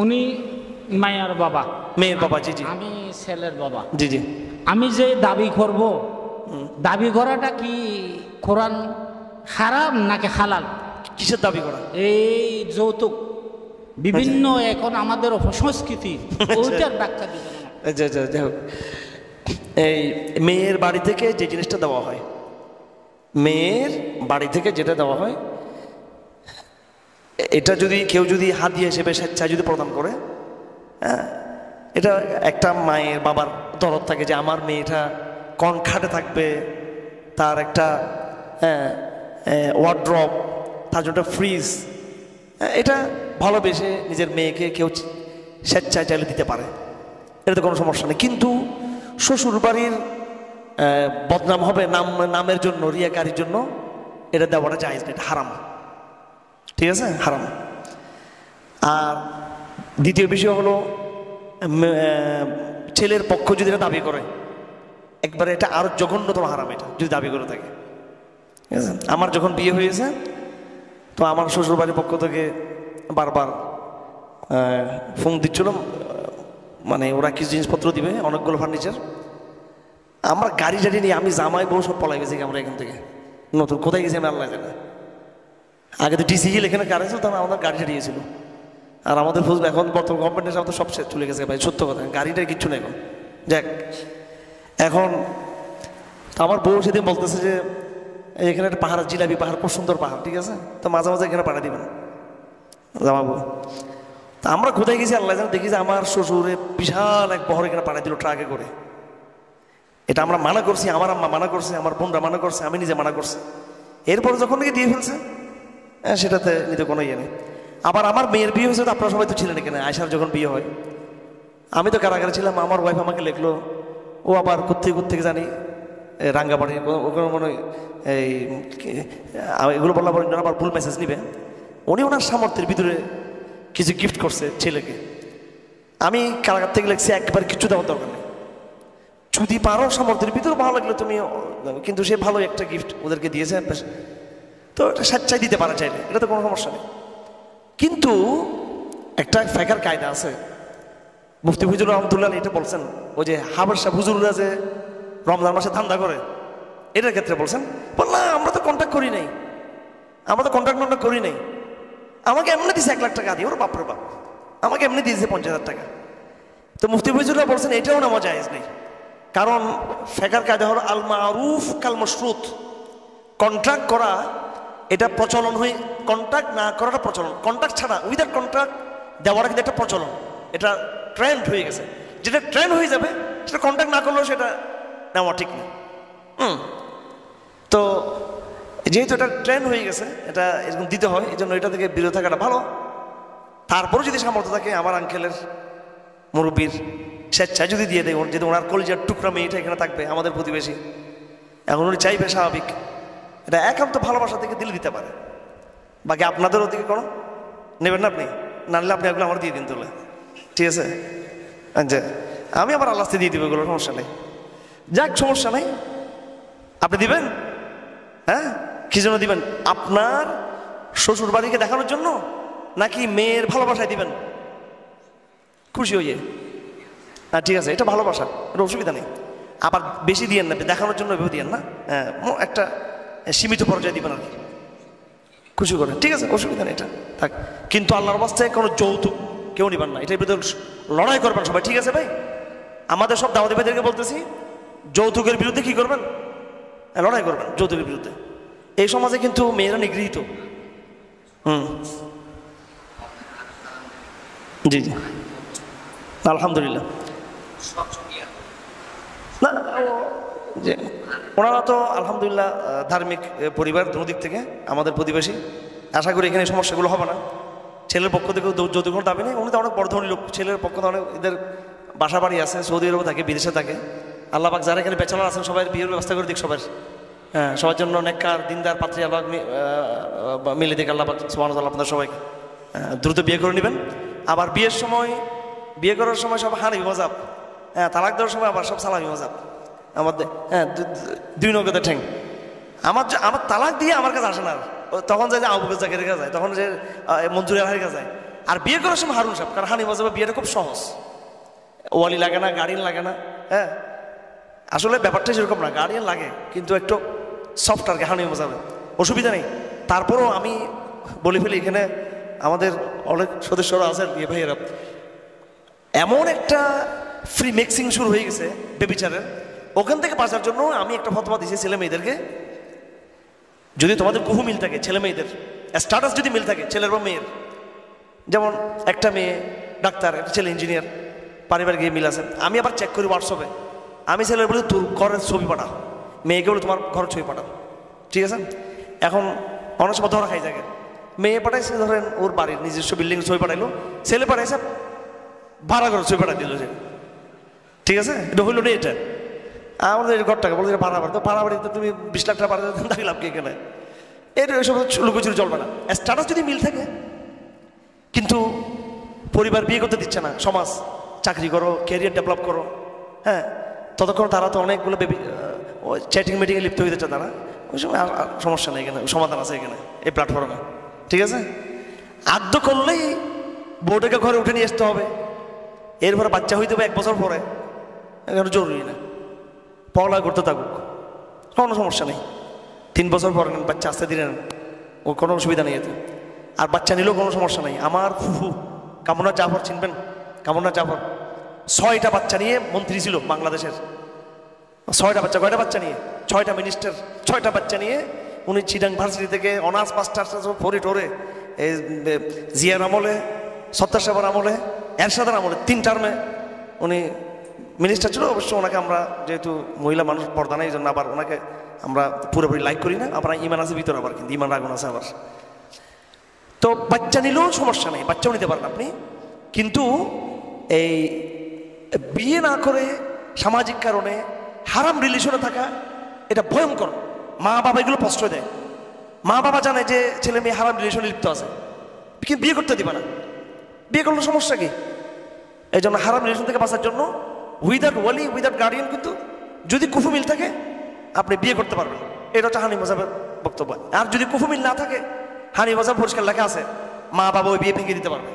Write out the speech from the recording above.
উনি মায়ের বাবা, মেয়ের বাবা। জি জি, আমি ছেলের বাবা। জি জি। আমি যে দাবি করব, দাবি করাটা কি কোরআন হারাম নাকি হালাল? কিসের দাবি করা? এই যৌতুক বিভিন্ন এখন আমাদের অপসংস্কৃতি, ওইটার ব্যাখ্যা দিবেন না? যাই হোক, এই মেয়ের বাড়ি থেকে যে জিনিসটা দেওয়া হয়, মেয়ের বাড়ি থেকে যেটা দেওয়া হয়, এটা যদি কেউ যদি হাদিয়া হিসেবে স্বেচ্ছায় যদি প্রদান করে, হ্যাঁ, এটা একটা মায়ের বাবার দরদ থাকে যে আমার মেয়েটা কোন খাটে থাকবে, তার একটা ওয়ার্ড্রপ, তার জন্য ফ্রিজ, এটা ভালোবেসে নিজের মেয়েকে কেউ স্বেচ্ছায় চাইলে দিতে পারে, এটাতে কোনো সমস্যা নেই। কিন্তু শ্বশুর বাড়ির বদনাম হবে নামের জন্য, রিয়াকারির জন্য এটা দেওয়াটা জায়েজ না, এটা হারাম। ঠিক আছে, হারাম। আর দ্বিতীয় বিষয় হলো ছেলের পক্ষ যদি এটা দাবি করে, একবারে এটা আরো জঘন্যতম হারাম, এটা যদি দাবি করে থাকে। ঠিক আছে, আমার যখন বিয়ে হয়েছে তো আমার শ্বশুর বাড়ির পক্ষ থেকে বারবার ফোন দিচ্ছিল, মানে ওরা কিছু জিনিসপত্র দিবে, অনেকগুলো ফার্নিচার। আমরা গাড়ি টাড়ি নিয়ে আমি জামাই বউ সব পলাই গেছি আমরা এখান থেকে, নতুন কোথায় গেছি আমি আল্লাহ জানে। আগে তো ডিসিজিল এখানে গাড়ি ছিল, তখন আমাদের গাড়ি টাড়িয়েছিল। আর আমাদের ফুল এখন বর্তমান গভর্নমেন্টের সাথে সব চলে গেছে ভাই, সত্য কথা, গাড়িটার কিচ্ছু নেই এখন। যাক, এখন আমার বউ সেদিন বলতেছে যে এখানে একটা পাহাড়, জিলাপি পাহাড়, খুব সুন্দর পাহাড়, ঠিক আছে, তো মাঝে মাঝে এখানে পাঠা দিবেন জামাবো। তা আমরা কোথায় গেছি আল্লাহ জানে, দেখি যে আমার শ্বশুরে বিশাল এক বহর এখানে পাঠা দিল ট্রাকে করে। এটা আমরা মানা করছি, আমার আম্মা মানা করছে, আমার বোনরা মানা করছে, আমি নিজে মানা করছি। এরপরে যখন নাকি দিয়ে ফেলছে, সেটাতে নিতে কোনো ইয়ে নেই। আবার আমার মেয়ের বিয়ে হয়েছে, তো আপনারা সবাই তো ছিলেন এখানে, আয়সার যখন বিয়ে হয় আমি তো কারাগারে ছিলাম। আমার ওয়াইফ আমাকে লিখলো, ও আবার কোত্থেকে জানি রাঙ্গাবাড়ি ওখানে মনে হয় এই এগুলো বললাম, আবার ভুল মেসেজ নিবে। উনি ওনার সামর্থ্যের ভিতরে কিছু গিফট করছে ছেলেকে। আমি কারাগার থেকে লিখছি একবার কিছু দেওয়ার দরকার নেই, যদি পারো সামর্থ্যের ভিতরে ভালো লাগলো তুমি, কিন্তু সে ভালো একটা গিফট ওদেরকে দিয়েছে, তো এটা স্বেচ্ছায় দিতে পারা চাইলে এটা তো কোনো সমস্যা নেই। কিন্তু একটা ফেকার কায়দা আছে, মুফতি ফজলুর রহমতুল্লাহ এটা বলছেন, ওই যে হাবশা হুজুররা যে রমজান মাসে ধান্দা করে, এটার ক্ষেত্রে বলছেন, বললাম আমরা তো কন্ট্যাক্ট করি নাই, আমরা তো কন্ট্যাক্ট করি নাই, আমাকে এমনি দিয়েছে 1 লাখ টাকা দিয়ে, ওর বাপরে বাপ, আমাকে এমনি দিয়েছে 50,000 টাকা। তো মুফতি ফজলুল্লাহ বলছেন এটাও নামা জায়েজ নেই, কারণ ফেকার কায়দা হলো আল মারুফ কাল মাশরুত, কন্ট্রাক্ট করা এটা প্রচলন হয়ে, কন্ট্রাক্ট না করাটা প্রচলন, কন্ট্রাক্ট ছাড়া উইদাউট কন্ট্রাক্ট দেওয়াটা কিন্তু একটা প্রচলন, এটা ট্রেন্ড হয়ে গেছে। যেটা ট্রেন্ড হয়ে যাবে সেটা কন্ট্রাক্ট না করলেও সেটা নেওয়া ঠিক না। তো যেহেতু এটা ট্রেন্ড হয়ে গেছে, এটা এরকম দিতে হয়, এই জন্য এটা থেকে বিরত থাকাটা ভালো। তারপরে যদি সামর্থ্য থাকে, আমার আঙ্কেলের মুরব্বীর স্বেচ্ছায় যদি দিয়ে দেয়, যদি ওনার কলিজার টুকরা মেয়েটা এখানে থাকবে, আমাদের প্রতিবেশী, এখন উনি চাইবে স্বাভাবিক, এটা একান্ত ভালোবাসা থেকে দিলে দিতে পারে। বাকি আপনাদের ওদিকে কোনো নেবেন না, আপনি না নিলে আপনি এগুলো আমার দিয়ে দিন তোলে, ঠিক আছে? আচ্ছা, আমি আবার আল্লাহ দিয়ে দিব, এগুলো সমস্যা নেই। যাক, সমস্যা নেই, আপনি দিবেন। হ্যাঁ, কি জন্য দিবেন? আপনার শ্বশুর বাড়িকে দেখানোর জন্য নাকি মেয়ের ভালোবাসায় দিবেন? খুশি হইয়ে, হ্যাঁ ঠিক আছে, এটা ভালোবাসা, এটা অসুবিধা নেই। আবার বেশি দিয়েন না, দেখানোর জন্য এভাবে দিয়েন না, একটা সীমিত পর্যায়ে দিবেন আর কি, খুশি করেন, ঠিক আছে, অসুবিধা নেই এটা থাক। কিন্তু আল্লাহর বাস্তায় কোনো যৌতুক কেউ নিবেন না, এটার বিরুদ্ধে লড়াই করবেন সবাই, ঠিক আছে ভাই? আমাদের সব দাওয়াতি ভাইদেরকে বলতেছি, যৌতুকের বিরুদ্ধে কি করবেন? লড়াই করবেন যৌতুকের বিরুদ্ধে। এই সমাজে কিন্তু মেয়েরা নিগৃহীত। জি জি, আলহামদুলিল্লাহ। না, যে ওনারা তো আলহামদুলিল্লাহ ধার্মিক পরিবার, দুদিক থেকে আমাদের প্রতিবেশী। আশা করি এখানে সমস্যাগুলো হবে না। ছেলের পক্ষ থেকে যৌতুক কোনো দাবি নেই, উনি তো অনেক বড় ধনী লোক, ছেলের পক্ষ থেকে অনেক এদের বাসা বাড়ি আছে, সৌদি আরবে থাকে, বিদেশে থাকে। আল্লাহ পাক যারা এখানে ব্যাচেলর আছেন সবাই বিয়ের ব্যবস্থা করে দিক সবার, হ্যাঁ, সবার জন্য নেককার দিনদার পাত্রী আল্লাহ মিলে দিক আল্লাহ পাক সুবহানাহু আপনাদের সবাইকে দ্রুত বিয়ে করে নেবেন। আবার বিয়ে করার সময় সব হানাফি মাযহাব, হ্যাঁ, তালাক দেওয়ার সময় আবার সব সালাফি মাযহাব আমাদের, হ্যাঁ, 2 নৌকাতে ঠ্যাং। আমার তালাক দিয়ে আমার কাছে আসে না, তখন যায় যে আবু বকর জাকিরের কাছে যায়, তখন যে মনজুর আলহার কাছে যায়, আর বিয়ে করার সময় হারুন সাহেব, কারণ হানি মজাবে বিয়েটা খুব সহজ, ওয়ালি লাগে না, গার্ডিয়ান লাগে না। হ্যাঁ, আসলে ব্যাপারটা সেরকম না, গার্ডিয়ান লাগে কিন্তু একটু সফট আর কি, হানি মজাবে অসুবিধা নেই। তারপরেও আমি বলে ফেলি, এখানে আমাদের অনেক সদস্যরা আছেন বিয়ে ভাইয়েরা, এমন একটা ফ্রি মিক্সিং শুরু হয়ে গেছে বেবিচারের, ওখান থেকে বাঁচার জন্য আমি একটা ফতোয়া দিয়েছি ছেলে মেয়েদেরকে, যদি তোমাদের কুহু মিল থাকে ছেলে মেয়েদের স্ট্যাটাস যদি মিল থাকে ছেলের বা মেয়ের, যেমন একটা মেয়ে ডাক্তার, একটা ছেলে ইঞ্জিনিয়ার, পারিবারিক মিল আছে, আমি আবার চেক করি হোয়াটসঅ্যাপে, আমি ছেলের বলি তোর ঘরের ছবি পাঠাও, মেয়েকে বলে তোমার ঘরের ছবি পাঠাও, ঠিক আছে। এখন অনেক সময় ধরা খাই জায়গায়, মেয়ে পাঠাইছে ধরেন ওর বাড়ির নিজস্ব বিল্ডিং ছবি পাঠাইলো, ছেলে পাঠাইছে ভাড়া ঘরের ছবি পাঠাই দিল যে, ঠিক আছে, এটা হইল না এটা। আমাদের ঘরটাকে বলছে ভাড়া বাড়ি, তো ভাড়া বাড়িতে তুমি 20 লাখ টাকা ভাড়া দাবি লাভ কি এখানে, এটা ওইসব লুকোচুরি চলবে না। স্ট্যাটাস যদি মিল থাকে, কিন্তু পরিবার বিয়ে করতে দিচ্ছে না, সমাজ চাকরি করো, ক্যারিয়ার ডেভেলপ করো, হ্যাঁ, ততক্ষণ তারা তো অনেকগুলো চ্যাটিং মিটিংয়ে লিপ্ত হয়ে যাচ্ছে তারা, ওই সময় সমস্যা নেই, এখানে সমাধান আছে এখানে এই প্ল্যাটফর্মে, ঠিক আছে। আদ্য করলেই বউটাকে ঘরে উঠে নিয়ে আসতে হবে, এরপরে বাচ্চা হইতে হবে 1 বছর পরে, এখানে জরুরি না, পড়ালেখা করতে থাকুক, কোনো সমস্যা নেই। 3 বছর পরে নেন বাচ্চা, আসতে দিলেন, ও কোনো অসুবিধা নেই এতে, আর বাচ্চা নিলেও কোনো সমস্যা নেই। আমার ফুফু কামনা জাফর চিনবেন, কামনা জাফর 6টা বাচ্চা নিয়ে মন্ত্রী ছিল বাংলাদেশের, 6টা বাচ্চা, কয়টা বাচ্চা নিয়ে, 6টা মিনিস্টার, 6টা বাচ্চা নিয়ে উনি চিটাং ভার্সিটি থেকে অনার্স মাস্টার্স পড়ে টোরে, এই জিয়ার আমলে, সত্তার সাহেবের আমলে, এরশাদের আমলে 3 টার্মে উনি মিনিস্টার ছিল। অবশ্য ওনাকে আমরা যেহেতু মহিলা মানুষ, পর্দা নেই, এই জন্য আবার ওনাকে আমরা পুরোপুরি লাইক করি না, আবার ইমান আছে ভিতরে, আবার কিন্তু ইমান রাগুন আছে আবার। তো বাচ্চা নিলেও সমস্যা নেই, বাচ্চাও নিতে পারেন আপনি, কিন্তু এই বিয়ে না করে সামাজিক কারণে হারাম রিলেশনে থাকা, এটা ভয়ঙ্কর। মা বাবা এগুলো প্রশ্রয় দেয়, মা বাবা জানে যে ছেলে মেয়ে হারাম রিলেশনে লিপ্ত আছে, কিন্তু বিয়ে করতে দিবে না, বিয়ে করলে সমস্যা কি? এই জন্য হারাম রিলেশন থেকে বাঁচার জন্য উইদাউট ওয়ালি, উইদাউট গার্ডিয়ান, কিন্তু যদি কুফু মিল থাকে আপনি বিয়ে করতে পারবেন, এটা হচ্ছে হানি মজাবের বক্তব্য। আর যদি কুফু মিল না থাকে, হানি মজাব পরিষ্কার লেখা আছে, মা বাবা ওই বিয়ে ভেঙে দিতে পারবে।